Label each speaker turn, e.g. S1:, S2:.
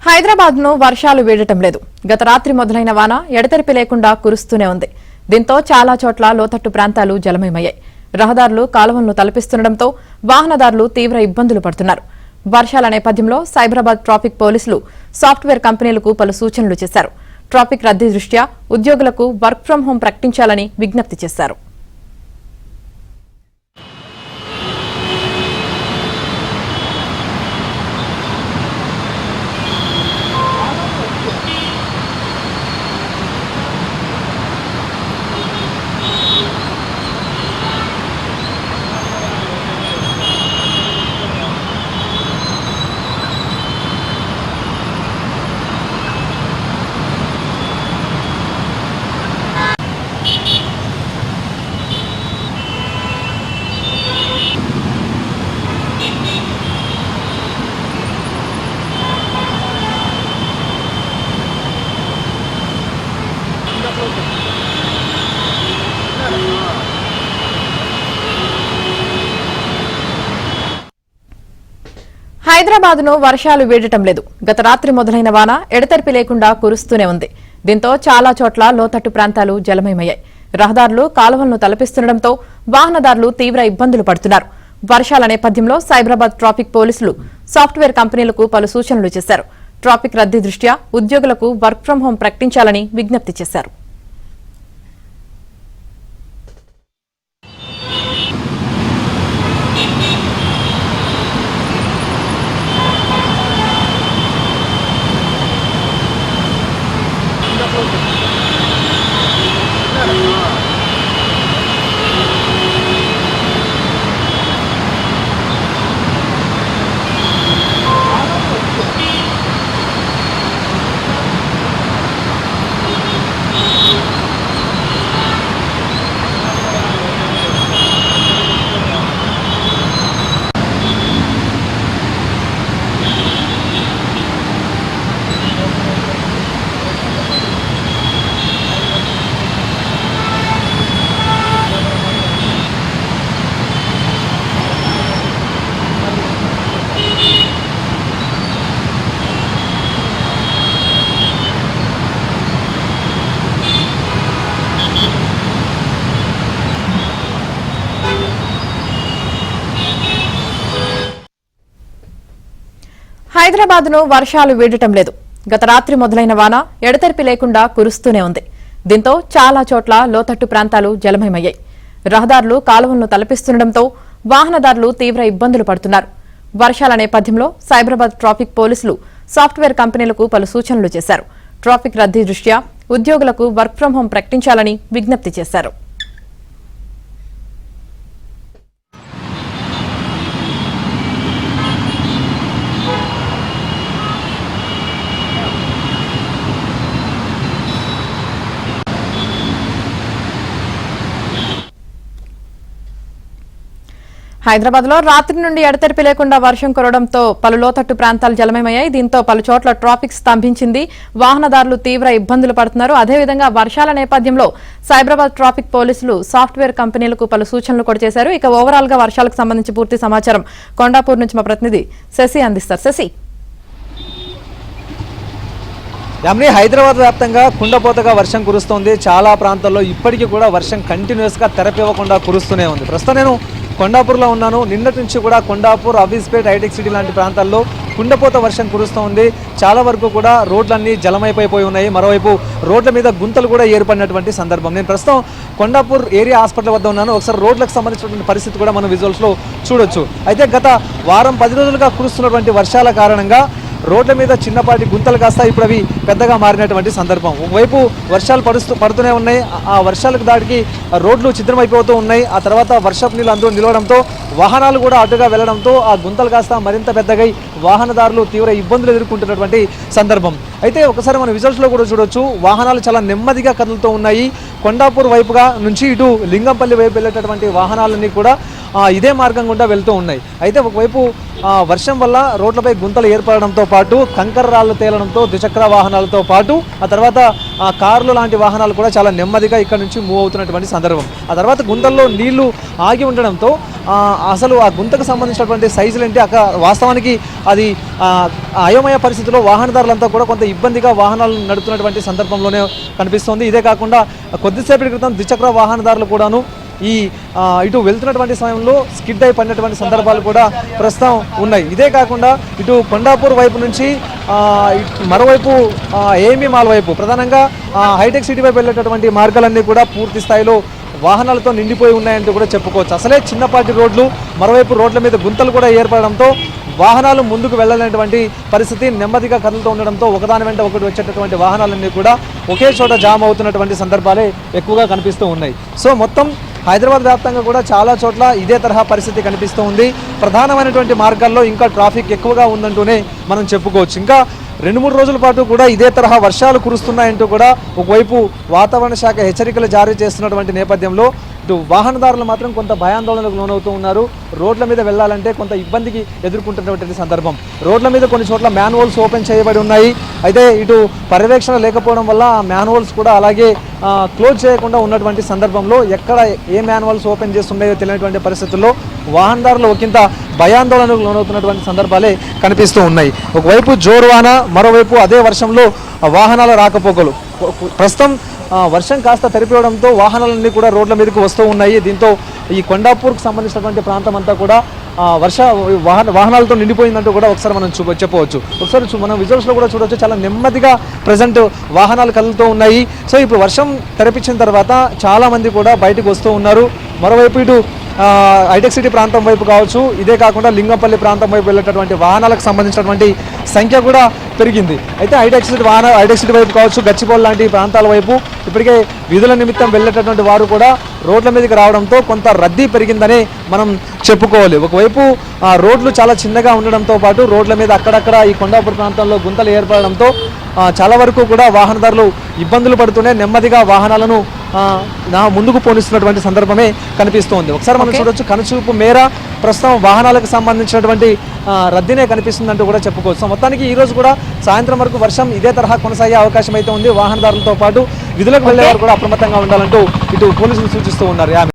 S1: హైదరాబాద్ను వర్షాలు వీడటం లేదు. గత రాత్రి మొదలైన వాన ఎడతెరిపి లేకుండా కురుస్తూనే ఉంది. దీంతో చాలా చోట్ల లోతట్టు ప్రాంతాలు జలమయమయ్యాయి. రహదారులు కాలువలను తలపిస్తుండటంతో వాహనదారులు తీవ్ర ఇబ్బందులు పడుతున్నారు. వర్షాల నేపథ్యంలో సైబరాబాద్ ట్రాఫిక్ పోలీసులు సాఫ్ట్వేర్ కంపెనీలకు పలు సూచనలు చేశారు. ట్రాఫిక్ రద్దీ దృష్ట్యా ఉద్యోగులకు వర్క్ ఫ్రం హోం ప్రకటించాలని విజ్ఞప్తి చేశారు. హైదరాబాద్ను వర్షాలు వీడటం లేదు. గత రాత్రి మొదలైన వాన ఎడతెరిపి లేకుండా కురుస్తూనే ఉంది. దీంతో చాలా చోట్ల లోతట్టు ప్రాంతాలు జలమయమయ్యాయి. రహదారులు కాలువలను తలపిస్తుండటంతో వాహనదారులు తీవ్ర ఇబ్బందులు పడుతున్నారు. వర్షాల నేపథ్యంలో సైబరాబాద్ ట్రాఫిక్ పోలీసులు సాఫ్ట్వేర్ కంపెనీలకు పలు సూచనలు చేశారు. ట్రాఫిక్ రద్దీ దృష్ట్యా ఉద్యోగులకు వర్క్ ఫ్రం హోం ప్రకటించాలని విజ్ఞప్తి చేశారు. హైదరాబాద్ను వర్షాలు వీడటం లేదు. గత రాత్రి మొదలైన వాన ఎడతెరిపి లేకుండా కురుస్తూనే ఉంది. దీంతో చాలా చోట్ల లోతట్టు ప్రాంతాలు జలమయమయ్యాయి. రహదారులు కాలువలను తలపిస్తుండటంతో వాహనదారులు తీవ్ర ఇబ్బందులు పడుతున్నారు. వర్షాల నేపథ్యంలో సైబరాబాద్ ట్రాఫిక్ పోలీసులు సాఫ్ట్వేర్ కంపెనీలకు పలు సూచనలు చేశారు. ట్రాఫిక్ రద్దీ దృష్ట్యా ఉద్యోగులకు వర్క్ ఫ్రం హోం ప్రకటించాలని విజ్ఞప్తి చేశారు. హైదరాబాద్ లో రాత్రి నుండి ఎడతెరిపి లేకుండా వర్షం కురవడంతో పలు లోతట్టు ప్రాంతాలు జలమయమయ్యాయి. దీంతో పలు చోట్ల ట్రాఫిక్ స్తంభించింది. వాహనదారులు తీవ్ర ఇబ్బందులు పడుతున్నారు. అదేవిధంగా వర్షాల నేపథ్యంలో సైబరాబాద్ ట్రాఫిక్ పోలీసులు సాఫ్ట్వేర్ కంపెనీలకు పలు సూచనలు కూడా చేశారు. ఇక ఓవరాల్ గా వర్షాలకు సంబంధించి పూర్తి సమాచారం కొండాపూర్ నుంచి మా ప్రతినిధి శశి అందిస్తారు. శశి,
S2: హైదరాబాద్ వ్యాప్తంగా కుండపోతగా వర్షం కురుస్తోంది. చాలా ప్రాంతాల్లో ఇప్పటికీ కూడా వర్షం కంటిన్యూస్ గా తెరపివ్వకుండా కురుస్తూనే ఉంది. ప్రస్తుతం నేను కొండాపూర్లో ఉన్నాను. నిన్నటి నుంచి కూడా కొండాపూర్, అవిస్పేట్, హైటెక్ సిటీ లాంటి ప్రాంతాల్లో కుండపోత వర్షం కురుస్తోంది. చాలా వరకు కూడా రోడ్లన్నీ జలమైపోయి ఉన్నాయి. మరోవైపు రోడ్ల మీద గుంతలు కూడా ఏర్పడినటువంటి సందర్భం. నేను ప్రస్తుతం కొండాపూర్ ఏరియా హాస్పిటల్ వద్ద ఉన్నాను. ఒకసారి రోడ్లకు సంబంధించినటువంటి పరిస్థితి కూడా మనం విజువల్స్లో చూడొచ్చు. అయితే గత వారం 10 రోజులుగా కురుస్తున్నటువంటి వర్షాల కారణంగా రోడ్ల మీద చిన్నపాటి గుంతలు కాస్త ఇప్పుడు అవి పెద్దగా మారినటువంటి సందర్భం. ఒకవైపు వర్షాలు పడుతూనే ఉన్నాయి. ఆ వర్షాలకు దాటికి రోడ్లు ఛిద్రమైపోతూ ఉన్నాయి. ఆ తర్వాత వర్షపు నీళ్ళు అందులో నిలవడంతో వాహనాలు కూడా అటుగా వెళ్లడంతో ఆ గుంతలు కాస్త మరింత పెద్దగా వాహనదారులు తీవ్ర ఇబ్బందులు ఎదుర్కొంటున్నటువంటి సందర్భం. అయితే ఒకసారి మనం విజువల్స్లో కూడా చూడొచ్చు. వాహనాలు చాలా నెమ్మదిగా కదులుతూ ఉన్నాయి. కొండాపూర్ వైపుగా నుంచి ఇటు లింగంపల్లి వైపు వెళ్ళేటటువంటి వాహనాలన్నీ కూడా ఇదే మార్గం గుండా వెళ్తూ ఉన్నాయి. అయితే ఒకవైపు వర్షం వల్ల రోడ్లపై గుంతలు ఏర్పడడంతో పాటు కంకర రాళ్లు తేలడంతో ద్విచక్ర వాహనాలతో పాటు ఆ తర్వాత కార్లు లాంటి వాహనాలు కూడా చాలా నెమ్మదిగా ఇక్కడ నుంచి మూవ్ అవుతున్నటువంటి సందర్భం. ఆ తర్వాత గుంతల్లో నీళ్లు ఆగి ఉండడంతో అసలు ఆ గుంతకు సంబంధించినటువంటి సైజులు ఏంటి అక్కడ వాస్తవానికి అది అయోమయ పరిస్థితిలో వాహనదారులంతా కూడా కొంత ఇబ్బందిగా వాహనాలు నడుపుతున్నటువంటి సందర్భంలోనే కనిపిస్తోంది. ఇదే కాకుండా కొద్దిసేపటి క్రితం ద్విచక్ర వాహనదారులు కూడాను ఇటు వెళ్తున్నటువంటి సమయంలో స్కిడ్ అయి పడినటువంటి సందర్భాలు కూడా ప్రస్తుతం ఉన్నాయి. ఇదే కాకుండా ఇటు కొండాపూర్ వైపు నుంచి మరోవైపు ఏఎంబీ మాల్ వైపు ప్రధానంగా హైటెక్ సిటీ వైపు వెళ్ళేటటువంటి మార్గాలన్నీ కూడా పూర్తి స్థాయిలో వాహనాలతో నిండిపోయి ఉన్నాయంటూ కూడా చెప్పుకోవచ్చు. అసలే చిన్నపాటి రోడ్లు, మరోవైపు రోడ్ల మీద గుంతలు కూడా ఏర్పడడంతో వాహనాలు ముందుకు వెళ్ళలేనటువంటి పరిస్థితి, నెమ్మదిగా కదులుతూ ఉండడంతో ఒకదాని వెంట ఒకటి వచ్చేటటువంటి వాహనాలన్నీ కూడా ఒకే చోట జామ్ అవుతున్నటువంటి సందర్భాలే ఎక్కువగా కనిపిస్తూ ఉన్నాయి. సో మొత్తం హైదరాబాద్ వ్యాప్తంగా కూడా చాలా చోట్ల ఇదే తరహా పరిస్థితి కనిపిస్తూ ఉంది. ప్రధానమైనటువంటి మార్గాల్లో ఇంకా ట్రాఫిక్ ఎక్కువగా ఉందంటూనే మనం చెప్పుకోవచ్చు. ఇంకా 2-3 రోజుల పాటు కూడా ఇదే తరహా వర్షాలు కురుస్తున్నాయంటూ కూడా ఒకవైపు వాతావరణ శాఖ హెచ్చరికలు జారీ చేస్తున్నటువంటి నేపథ్యంలో ఇటు వాహనదారులు మాత్రం కొంత భయాందోళనకు లోనవుతూ ఉన్నారు. రోడ్ల మీద వెళ్ళాలంటే కొంత ఇబ్బందికి ఎదుర్కొంటున్నటువంటి సందర్భం. రోడ్ల మీద కొన్ని చోట్ల మ్యాన్హోల్స్ ఓపెన్ చేయబడి ఉన్నాయి. అయితే ఇటు పర్యవేక్షణ లేకపోవడం వల్ల ఆ మ్యాన్హోల్స్ కూడా అలాగే క్లోజ్ చేయకుండా ఉన్నటువంటి సందర్భంలో ఎక్కడ ఏ మ్యాన్హోల్స్ ఓపెన్ చేస్తున్నాయో తెలియనటువంటి పరిస్థితుల్లో వాహనదారులు ఒకంత భయాందోళనకు లోనవుతున్నటువంటి సందర్భాలే కనిపిస్తూ ఉన్నాయి. ఒకవైపు జోరువాన, మరోవైపు అదే వర్షంలో వాహనాల రాకపోకలు. ప్రస్తుతం వర్షం కాస్త తెరిపివడంతో వాహనాలన్నీ కూడా రోడ్ల మీదకి వస్తూ ఉన్నాయి. దీంతో ఈ కొండాపూర్కి సంబంధించినటువంటి ప్రాంతం అంతా కూడా వాహనాలతో నిండిపోయిందంటూ కూడా ఒకసారి మనం చెప్పవచ్చు. ఒకసారి మనం విజువల్స్లో కూడా చూడవచ్చు, చాలా నెమ్మదిగా ప్రజెంట్ వాహనాలు కదులుతూ ఉన్నాయి. సో ఇప్పుడు వర్షం తెరపించిన తర్వాత చాలామంది కూడా బయటకు వస్తూ ఉన్నారు. మరోవైపు ఇటు హైటెక్ సిటీ ప్రాంతం వైపు కావచ్చు, ఇదే కాకుండా లింగంపల్లి ప్రాంతం వైపు వెళ్ళేటటువంటి వాహనాలకు సంబంధించినటువంటి సంఖ్య కూడా పెరిగింది. అయితే హైటెక్ సిటీ వైపు కావచ్చు, గచ్చిబౌలి లాంటి ప్రాంతాల వైపు ఇప్పటికే విధుల నిమిత్తం వెళ్ళేటటువంటి వారు కూడా రోడ్ల మీదకి రావడంతో కొంత రద్దీ పెరిగిందని మనం చెప్పుకోవాలి. ఒకవైపు రోడ్లు చాలా చిన్నగా ఉండడంతో పాటు రోడ్ల మీద అక్కడక్కడ ఈ కొండాపూర్ ప్రాంతంలో గుంతలు ఏర్పడడంతో చాలా వరకు కూడా వాహనదారులు ఇబ్బందులు పడుతూనే నెమ్మదిగా వాహనాలను ముందుకు పోనిస్తున్నటువంటి సందర్భమే కనిపిస్తోంది. ఒకసారి మనం చూడొచ్చు, కనుచూపు మేర ప్రస్తుతం వాహనాలకు సంబంధించినటువంటి రద్దీనే కనిపిస్తుందంటూ కూడా చెప్పుకోవచ్చు. మొత్తానికి ఈ రోజు కూడా సాయంత్రం వరకు వర్షం ఇదే తరహా కొనసాగే అవకాశం అయితే ఉంది. వాహనదారులతో పాటు విధులకు వెళ్లే వారు కూడా అప్రమత్తంగా ఉండాలంటూ ఇటు పోలీసులు సూచిస్తూ ఉన్నారు.